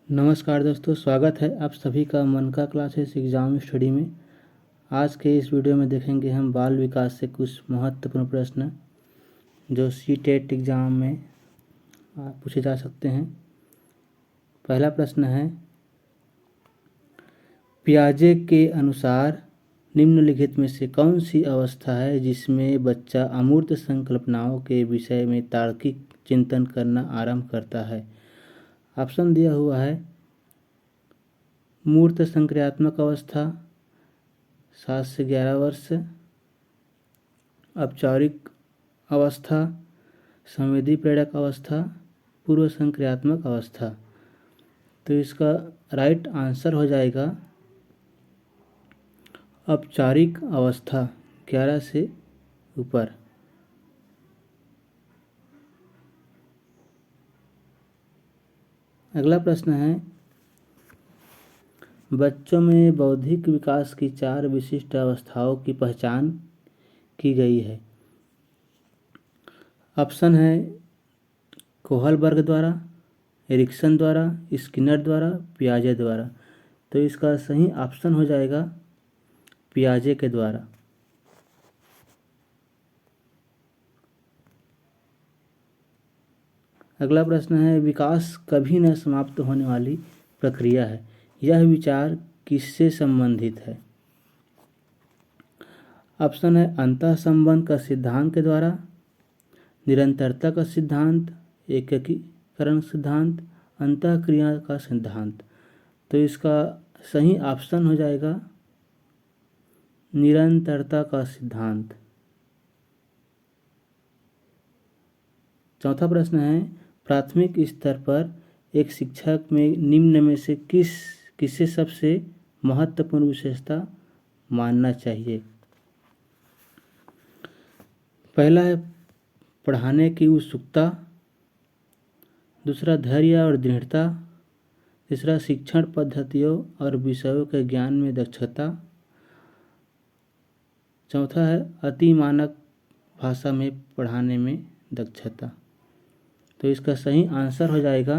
नमस्कार दोस्तों, स्वागत है आप सभी का मन का क्लासेस एग्ज़ाम स्टडी में। आज के इस वीडियो में देखेंगे हम बाल विकास से कुछ महत्वपूर्ण प्रश्न जो सी-टेट एग्ज़ाम में पूछे जा सकते हैं। पहला प्रश्न है, पियाजे के अनुसार निम्नलिखित में से कौन सी अवस्था है जिसमें बच्चा अमूर्त संकल्पनाओं के विषय में तार्किक चिंतन करना आरंभ करता है। ऑप्शन दिया हुआ है, मूर्त संक्रियात्मक अवस्था 7 से 11 वर्ष, औपचारिक अवस्था, संवेदी प्रेरक अवस्था, पूर्व संक्रियात्मक अवस्था। तो इसका राइट आंसर हो जाएगा औपचारिक अवस्था 11 से ऊपर। अगला प्रश्न है, बच्चों में बौद्धिक विकास की 4 विशिष्ट अवस्थाओं की पहचान की गई है। ऑप्शन है कोहलबर्ग द्वारा, एरिक्सन द्वारा, स्किनर द्वारा, पियाजे द्वारा। तो इसका सही ऑप्शन हो जाएगा पियाजे के द्वारा। अगला प्रश्न है, विकास कभी न समाप्त होने वाली प्रक्रिया है, यह विचार किससे संबंधित है। ऑप्शन है अंतः संबंध का सिद्धांत के द्वारा, निरंतरता का सिद्धांत, एकीकरण सिद्धांत, अंतःक्रिया का सिद्धांत। तो इसका सही ऑप्शन हो जाएगा निरंतरता का सिद्धांत। चौथा प्रश्न है, प्राथमिक स्तर पर एक शिक्षक में निम्न में से किसे सबसे महत्वपूर्ण विशेषता मानना चाहिए। पहला है पढ़ाने की उत्सुकता, दूसरा धैर्य और दृढ़ता, तीसरा शिक्षण पद्धतियों और विषयों के ज्ञान में दक्षता, चौथा है अति मानक भाषा में पढ़ाने में दक्षता। तो इसका सही आंसर हो जाएगा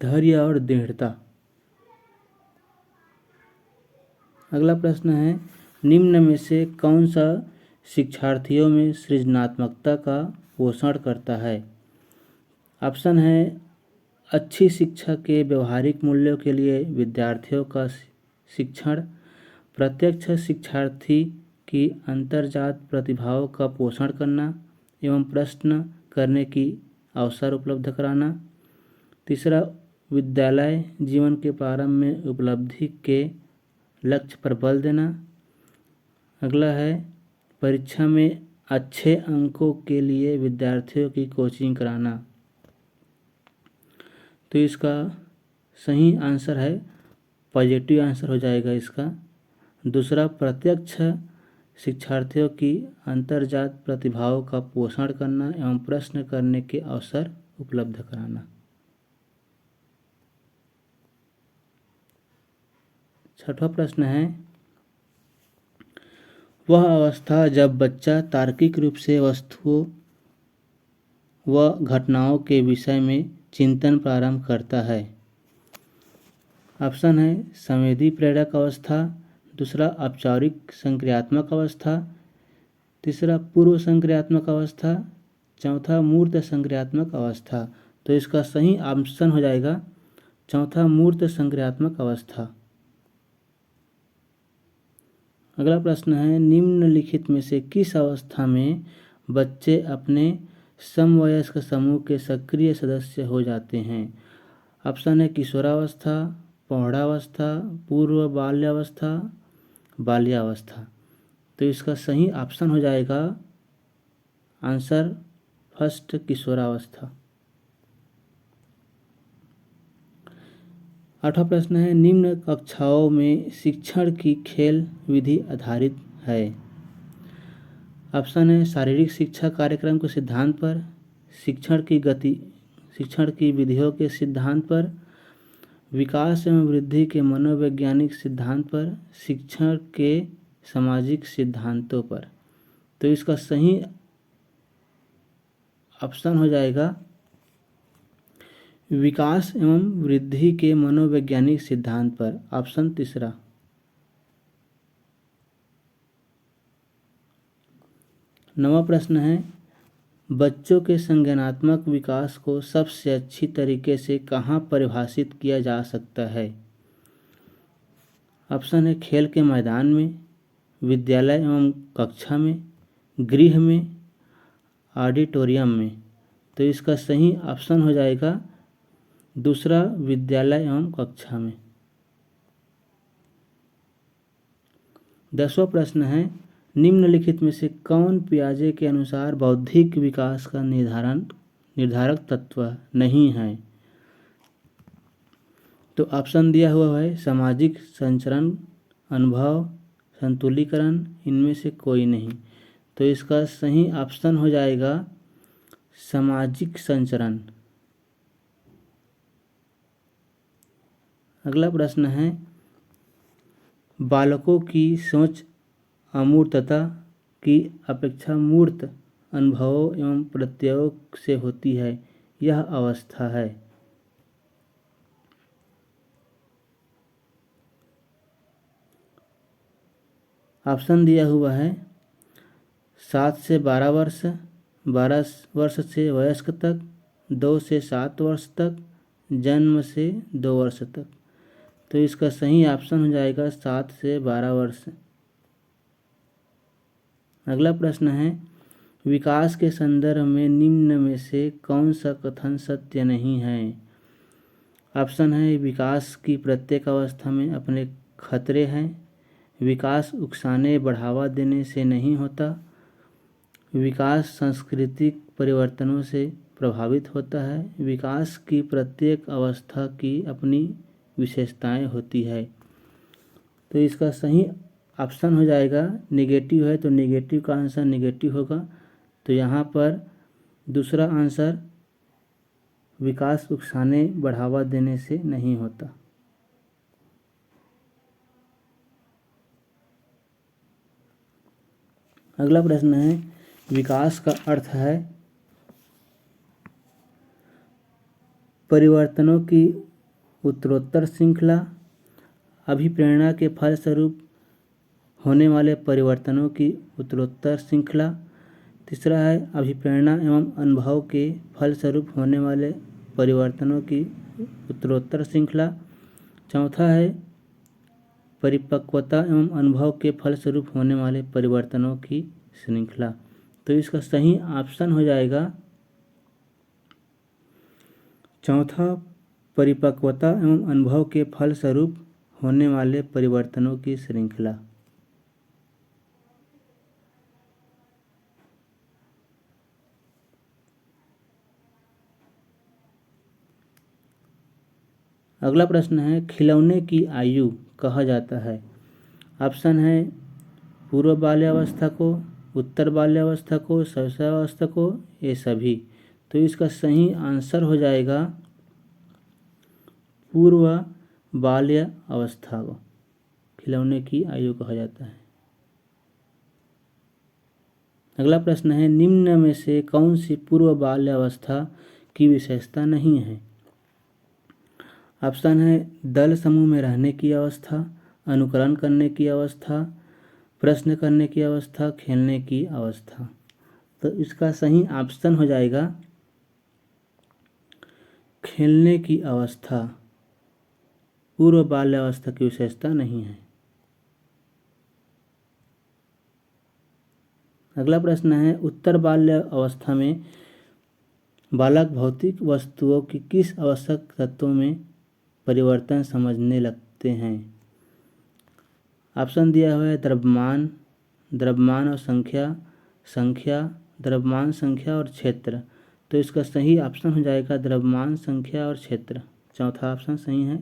धैर्य और दृढ़ता। अगला प्रश्न है, निम्न में से कौन सा शिक्षार्थियों में सृजनात्मकता का पोषण करता है। ऑप्शन है अच्छी शिक्षा के व्यवहारिक मूल्यों के लिए विद्यार्थियों का शिक्षण, प्रत्यक्ष शिक्षार्थी की अंतर्जात प्रतिभाओं का पोषण करना एवं प्रश्न करने की अवसर उपलब्ध कराना, तीसरा विद्यालय जीवन के प्रारंभ में उपलब्धि के लक्ष्य पर बल देना, अगला है परीक्षा में अच्छे अंकों के लिए विद्यार्थियों की कोचिंग कराना। तो इसका सही आंसर है पॉजिटिव आंसर हो जाएगा इसका दूसरा, प्रत्यक्ष शिक्षार्थियों की अंतर्जात प्रतिभाओं का पोषण करना एवं प्रश्न करने के अवसर उपलब्ध कराना। छठवां प्रश्न है, वह अवस्था जब बच्चा तार्किक रूप से वस्तुओं व घटनाओं के विषय में चिंतन प्रारंभ करता है। ऑप्शन है संवेदी प्रेरक अवस्था, दूसरा औपचारिक संक्रियात्मक अवस्था, तीसरा पूर्व संक्रियात्मक अवस्था, चौथा मूर्त संक्रियात्मक अवस्था। तो इसका सही ऑप्शन हो जाएगा चौथा मूर्त संक्रियात्मक अवस्था। अगला प्रश्न है, निम्नलिखित में से किस अवस्था में बच्चे अपने समवयस्क समूह के सक्रिय सदस्य हो जाते हैं। ऑप्शन है किशोरावस्था, प्रौढ़ावस्था, पूर्व बाल्यावस्था, बाल्यावस्था। तो इसका सही ऑप्शन हो जाएगा आंसर फर्स्ट किशोरावस्था। आठवां प्रश्न है, निम्न कक्षाओं में शिक्षण की खेल विधि आधारित है। ऑप्शन है शारीरिक शिक्षा कार्यक्रम के सिद्धांत पर, शिक्षण की विधियों के सिद्धांत पर, विकास एवं वृद्धि के मनोवैज्ञानिक सिद्धांत पर, शिक्षण के सामाजिक सिद्धांतों पर। तो इसका सही ऑप्शन हो जाएगा विकास एवं वृद्धि के मनोवैज्ञानिक सिद्धांत पर। ऑप्शन तीसरा। नवा प्रश्न है, बच्चों के संज्ञानात्मक विकास को सबसे अच्छी तरीके से कहाँ परिभाषित किया जा सकता है? ऑप्शन है खेल के मैदान में, विद्यालय एवं कक्षा में, गृह में, ऑडिटोरियम में। तो इसका सही ऑप्शन हो जाएगा दूसरा, विद्यालय एवं कक्षा में। 10वां प्रश्न है, निम्नलिखित में से कौन पियाजे के अनुसार बौद्धिक विकास का निर्धारक तत्व नहीं है? तो ऑप्शन दिया हुआ है सामाजिक संचरण, अनुभव, संतुलीकरण, इनमें से कोई नहीं। तो इसका सही ऑप्शन हो जाएगा सामाजिक संचरण। अगला प्रश्न है, बालकों की सोच अमूर्तता की अपेक्षा मूर्त अनुभवों एवं प्रत्ययों से होती है, यह अवस्था है। ऑप्शन दिया हुआ है 7 से 12 वर्ष, 12 वर्ष से वयस्क तक, 2 से 7 वर्ष तक, जन्म से 2 वर्ष तक। तो इसका सही ऑप्शन हो जाएगा 7 से 12 वर्ष। अगला प्रश्न है, विकास के संदर्भ में निम्न में से कौन सा कथन सत्य नहीं है? ऑप्शन है विकास की प्रत्येक अवस्था में अपने खतरे हैं, विकास उकसाने बढ़ावा देने से नहीं होता, विकास सांस्कृतिक परिवर्तनों से प्रभावित होता है, विकास की प्रत्येक अवस्था की अपनी विशेषताएं होती है। तो इसका सही ऑप्शन हो जाएगा नेगेटिव है, तो नेगेटिव का आंसर नेगेटिव होगा। तो यहाँ पर दूसरा आंसर विकास उकसाने बढ़ावा देने से नहीं होता। अगला प्रश्न है, विकास का अर्थ है परिवर्तनों की उत्तरोत्तर श्रृंखला, अभिप्रेरणा के फलस्वरूप होने वाले परिवर्तनों की उत्तरोत्तर श्रृंखला। तीसरा है अभिप्रेरणा एवं अनुभव के फलस्वरूप होने वाले परिवर्तनों की उत्तरोत्तर श्रृंखला। चौथा है परिपक्वता एवं अनुभव के फलस्वरूप होने वाले परिवर्तनों की श्रृंखला। तो इसका सही ऑप्शन हो जाएगा चौथा, परिपक्वता एवं अनुभव के फलस्वरूप होने वाले परिवर्तनों की श्रृंखला। अगला प्रश्न है, खिलौने की आयु कहा जाता है? ऑप्शन है पूर्व बाल्यावस्था को, उत्तर बाल्यावस्था को, शैशवावस्था को, ये सभी। तो इसका सही आंसर हो जाएगा पूर्व बाल्य अवस्था को खिलौने की आयु कहा जाता है। अगला प्रश्न है, निम्न में से कौन सी पूर्व बाल्य अवस्था की विशेषता नहीं है? ऑप्शन है दल समूह में रहने की अवस्था, अनुकरण करने की अवस्था, प्रश्न करने की अवस्था, खेलने की अवस्था। तो इसका सही ऑप्शन हो जाएगा खेलने की अवस्था पूर्व बाल्यावस्था की विशेषता नहीं है। अगला प्रश्न है, उत्तर बाल्य अवस्था में बालक भौतिक वस्तुओं की किस आवश्यक तत्वों में परिवर्तन समझने लगते हैं? ऑप्शन दिया हुआ है द्रव्यमान, द्रव्यमान और संख्या, संख्या, द्रव्यमान, संख्या और क्षेत्र। तो इसका सही ऑप्शन हो जाएगा द्रव्यमान, संख्या और क्षेत्र। चौथा ऑप्शन सही है।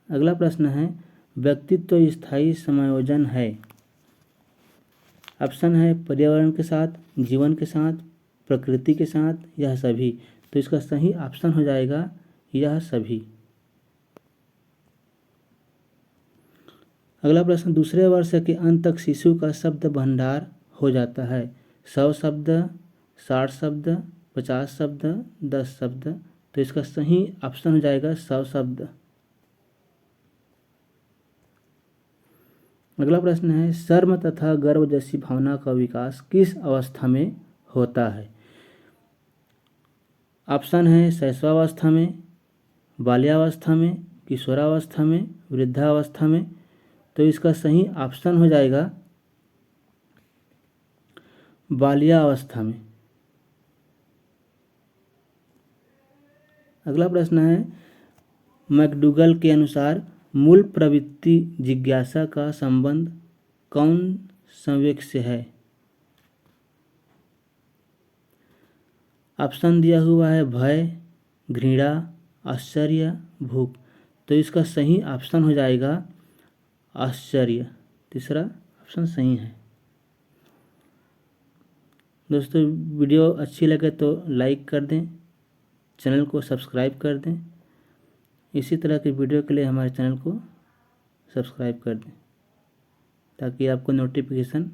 अगला प्रश्न है, व्यक्तित्व स्थायी समायोजन है? ऑप्शन है पर्यावरण के साथ, जीवन के साथ, प्रकृति के साथ, यह सभी। तो इसका सही ऑप्शन हो जाएगा यह सभी। अगला प्रश्न, दूसरे वर्ष के अंत तक शिशु का शब्द भंडार हो जाता है? 100 शब्द, 60 शब्द, 50 शब्द, 10 शब्द, तो इसका सही ऑप्शन हो जाएगा सशब्द। अगला प्रश्न है शर्म तथा गर्व जैसी भावना का विकास किस अवस्था में होता है? ऑप्शन है शैशवावस्था में, बाल्यावस्था में, किशोरावस्था में, वृद्धावस्था में। तो इसका सही ऑप्शन हो जाएगा बाल्यावस्था में। अगला प्रश्न है मैकडूगल के अनुसार मूल प्रवृत्ति जिज्ञासा का संबंध कौन संवेग से है? ऑप्शन दिया हुआ है भय, घृणा, आश्चर्य, भूख। तो इसका सही ऑप्शन हो जाएगा आश्चर्य। तीसरा ऑप्शन सही है। दोस्तों वीडियो अच्छी लगे तो लाइक कर दें, चैनल को सब्सक्राइब कर दें। इसी तरह की वीडियो के लिए हमारे चैनल को सब्सक्राइब कर दें ताकि आपको नोटिफिकेशन